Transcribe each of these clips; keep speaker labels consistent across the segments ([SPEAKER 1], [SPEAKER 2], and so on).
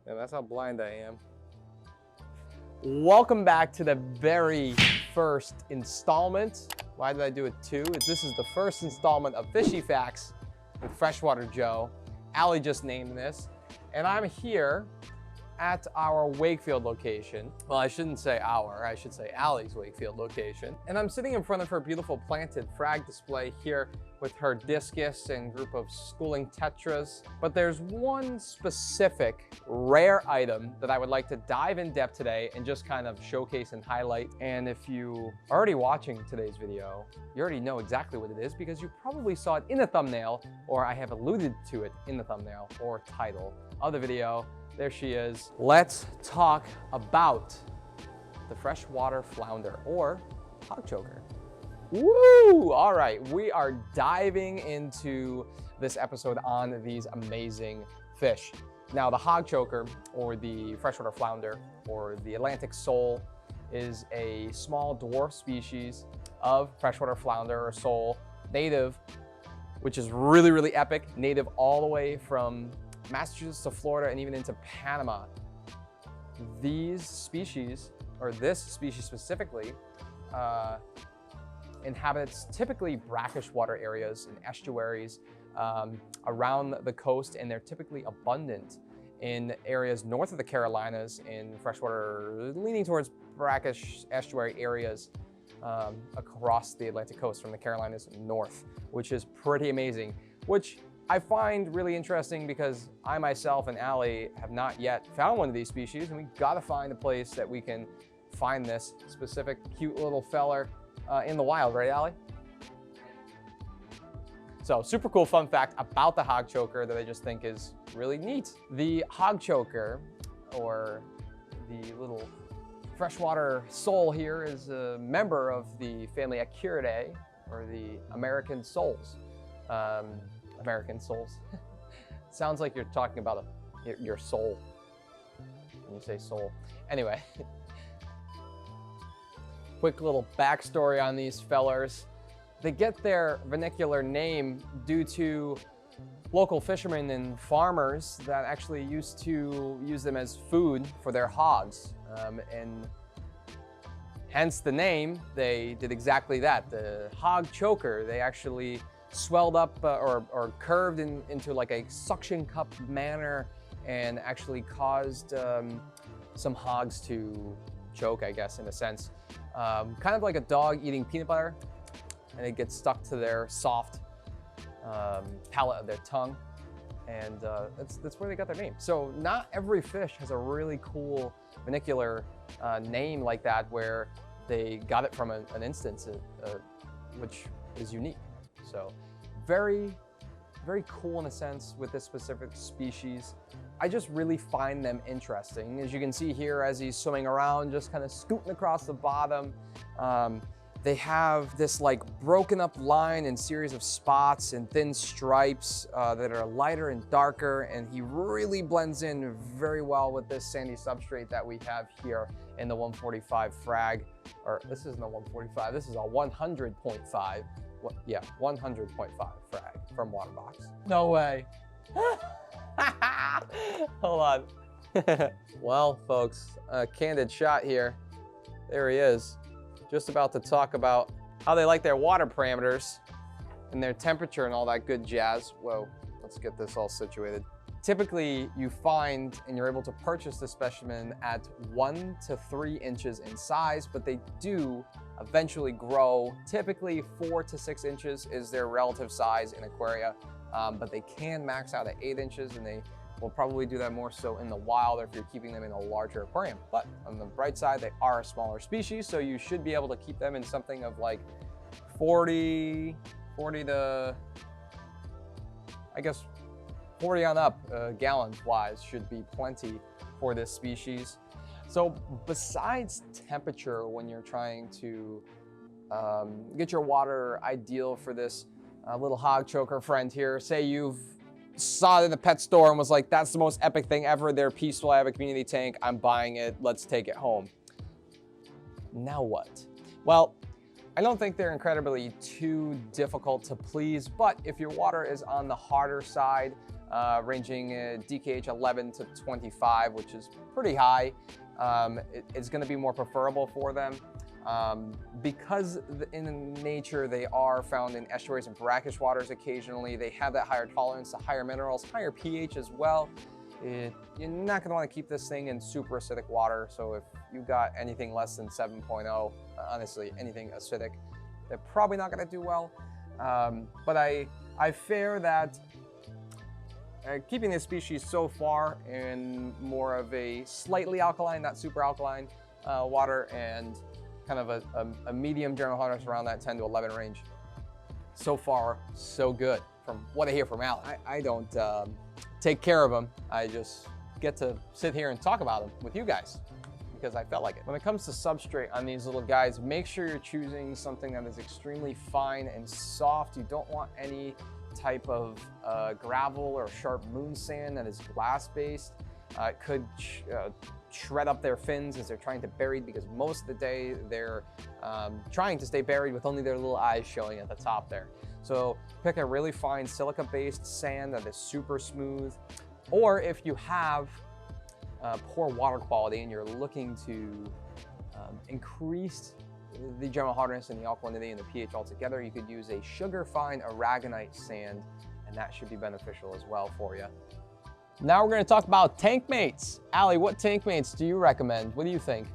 [SPEAKER 1] And that's how blind I am. Welcome back to the very first installment. Why did I do it two? This is the first installment of Fishy Facts with Freshwater Joe. Allie just named this. And I'm here at our Wakefield location. Well, I shouldn't say our, I should say Allie's Wakefield location. And I'm sitting in front of her beautiful planted frag display here with her discus and group of schooling tetras. But there's one specific rare item that I would like to dive in depth today and just kind of showcase and highlight. And if you are already watching today's video, you already know exactly what it is because you probably saw it in the thumbnail, or I have alluded to it in the thumbnail or title of the video. There she is. Let's talk about the freshwater flounder or hogchoker. Woo! All right, we are diving into this episode on these amazing fish. Now, the hogchoker or the freshwater flounder or the Atlantic sole is a small dwarf species of freshwater flounder or sole, native, which is really, really epic, native all the way from Massachusetts to Florida and even into Panama. These species, or this species specifically, inhabits typically brackish water areas and estuaries around the coast, and they're typically abundant in areas north of the Carolinas in freshwater, leaning towards brackish estuary areas across the Atlantic coast from the Carolinas north, which is pretty amazing, which I find really interesting because I myself and Allie have not yet found one of these species, and we gotta find a place that we can find this specific cute little feller in the wild, right, Allie? So, super cool fun fact about the hogchoker that I just think is really neat. The hogchoker, or the little freshwater sole here, is a member of the family Acuridae, or the American soles. American soles. Sounds like you're talking about your soul when you say soul. Anyway, quick little backstory on these fellers. They get their vernacular name due to local fishermen and farmers that actually used to use them as food for their hogs. And hence the name, they did exactly that. The hogchoker, they actually swelled up or curved into like a suction cup manner and actually caused some hogs to choke, I guess, in a sense. Kind of like a dog eating peanut butter, and it gets stuck to their soft palate of their tongue, and that's where they got their name. So not every fish has a really cool vernacular name like that where they got it from an instance which is unique. So very, very cool in a sense with this specific species. I just really find them interesting. As you can see here, as he's swimming around, just kind of scooting across the bottom, they have this like broken up line and series of spots and thin stripes that are lighter and darker, and he really blends in very well with this sandy substrate that we have here in the 145 frag, or this isn't a 145, this is a 100.5. Yeah, 100.5 frag from Waterbox. No way. Hold on. Well, folks, a candid shot here. There he is. Just about to talk about how they like their water parameters and their temperature and all that good jazz. Whoa, let's get this all situated. Typically, you find and you're able to purchase the specimen at 1 to 3 inches in size, but they do eventually grow. Typically 4 to 6 inches is their relative size in aquaria, but they can max out at 8 inches, and they will probably do that more so in the wild or if you're keeping them in a larger aquarium. But on the bright side, they are a smaller species, so you should be able to keep them in something of like 40 to, I guess, 40 on up, gallons wise, should be plenty for this species. So besides temperature, when you're trying to get your water ideal for this little hogchoker friend here, say you've saw it in the pet store and was like, that's the most epic thing ever, they're peaceful, I have a community tank, I'm buying it, let's take it home. Now what? Well, I don't think they're incredibly too difficult to please, but if your water is on the harder side, ranging DKH 11 to 25, which is pretty high. It's going to be more preferable for them. Because in nature they are found in estuaries and brackish waters occasionally, they have that higher tolerance to higher minerals, higher pH as well. You're not going to want to keep this thing in super acidic water. So if you got anything less than 7.0, honestly, anything acidic, they're probably not going to do well. But I fear that keeping this species so far in more of a slightly alkaline, not super alkaline water, and kind of a medium general hardness around that 10 to 11 range. So far, so good. From what I hear from Al, I don't take care of them. I just get to sit here and talk about them with you guys because I felt like it. When it comes to substrate on these little guys, make sure you're choosing something that is extremely fine and soft. You don't want any type of gravel or sharp moon sand that is glass-based. It could shred up their fins as they're trying to bury, because most of the day they're trying to stay buried with only their little eyes showing at the top there. So pick a really fine silica-based sand that is super smooth, or if you have poor water quality and you're looking to increase the general hardness and the alkalinity and the pH altogether, you could use a sugar-fine aragonite sand, and that should be beneficial as well for you. Now we're going to talk about tank mates. Allie, what tank mates do you recommend? What do you think?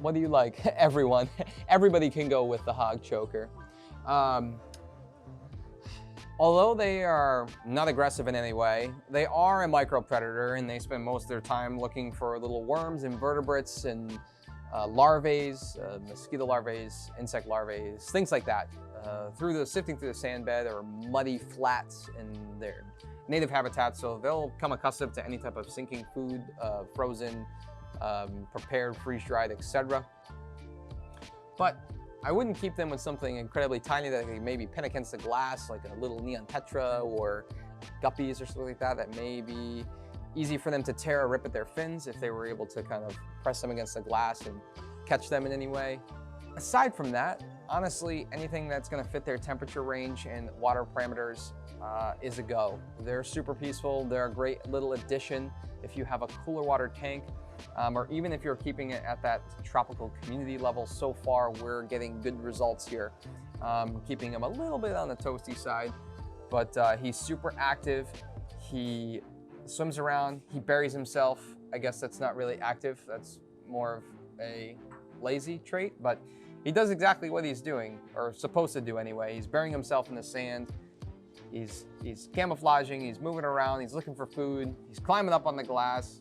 [SPEAKER 1] What do you like? Everyone, everybody can go with the Hogchoker. Although they are not aggressive in any way, they are a micro predator, and they spend most of their time looking for little worms, invertebrates, and larvae, mosquito larvae, insect larvae, things like that, sifting through the sand bed or muddy flats in their native habitat. So they'll come accustomed to any type of sinking food, frozen, prepared, freeze-dried, etc. But I wouldn't keep them with something incredibly tiny that they maybe pin against the glass, like a little neon tetra or guppies or something like that, that may be easy for them to tear or rip at their fins if they were able to kind of press them against the glass and catch them in any way. Aside from that, honestly, anything that's going to fit their temperature range and water parameters is a go. They're super peaceful. They're a great little addition if you have a cooler water tank, or even if you're keeping it at that tropical community level. So far, we're getting good results here, keeping him a little bit on the toasty side, but he's super active. He swims around, he buries himself. I guess that's not really active. That's more of a lazy trait, but he does exactly what he's doing, or supposed to do anyway. He's burying himself in the sand. He's camouflaging, he's moving around, he's looking for food, he's climbing up on the glass.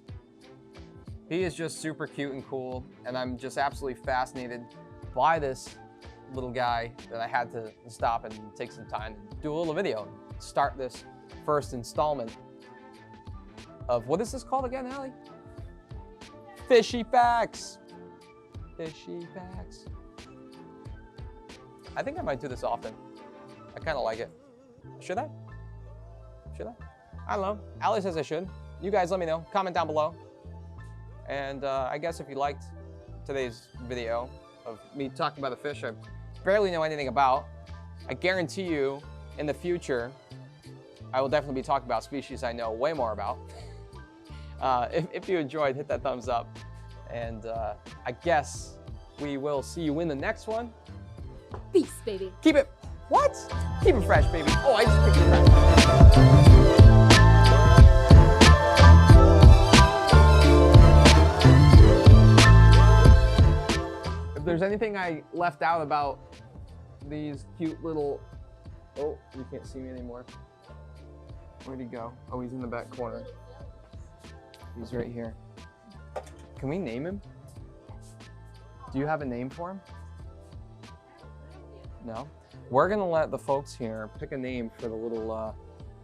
[SPEAKER 1] He is just super cute and cool, and I'm just absolutely fascinated by this little guy that I had to stop and take some time and do a little video and start this first installment of, what is this called again, Allie? Fishy Facts. Fishy Facts. I think I might do this often. I kind of like it. Should I? Should I? I don't know. Allie says I should. You guys let me know. Comment down below. And I guess if you liked today's video of me talking about a fish I barely know anything about, I guarantee you in the future, I will definitely be talking about species I know way more about. If you enjoyed, hit that thumbs up. And I guess we will see you in the next one.
[SPEAKER 2] Peace, baby.
[SPEAKER 1] Keep it, what? Keep it fresh, baby. Oh, I just picked it fresh. If there's anything I left out about these cute little, oh, you can't see me anymore. Where'd he go? Oh, he's in the back corner. He's right here. Can we name him? Do you have a name for him? No? We're gonna let the folks here pick a name for the little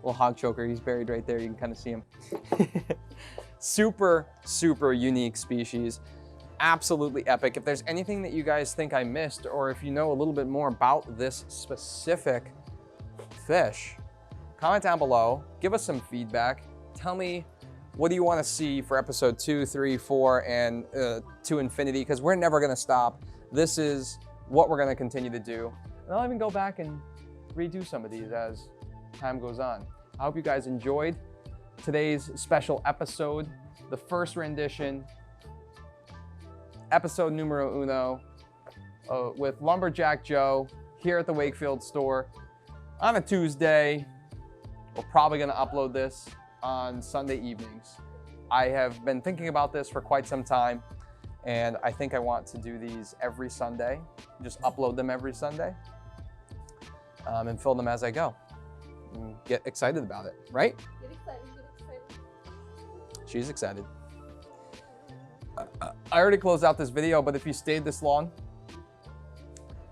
[SPEAKER 1] Hogchoker. He's buried right there, you can kind of see him. Super, super unique species. Absolutely epic. If there's anything that you guys think I missed, or if you know a little bit more about this specific fish, comment down below, give us some feedback. Tell me, what do you want to see for episode 2, 3, 4, and to infinity? Because we're never going to stop. This is what we're going to continue to do. And I'll even go back and redo some of these as time goes on. I hope you guys enjoyed today's special episode, the first rendition, episode numero uno, with Lumberjack Joe here at the Wakefield store on a Tuesday. We're probably going to upload this on Sunday evenings. I have been thinking about this for quite some time, and I think I want to do these every Sunday, just upload them every Sunday, and film them as I go. And get excited about it, right?
[SPEAKER 2] Get excited, get excited.
[SPEAKER 1] She's excited. I already closed out this video, but if you stayed this long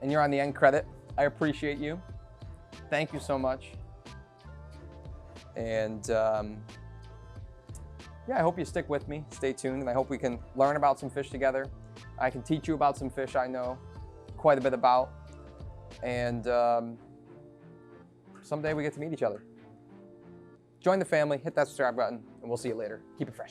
[SPEAKER 1] and you're on the end credit, I appreciate you. Thank you so much. And yeah, I hope you stick with me, stay tuned, and I hope we can learn about some fish together. I can teach you about some fish I know quite a bit about. And someday we get to meet each other. Join the family, hit that subscribe button, and we'll see you later. Keep it fresh.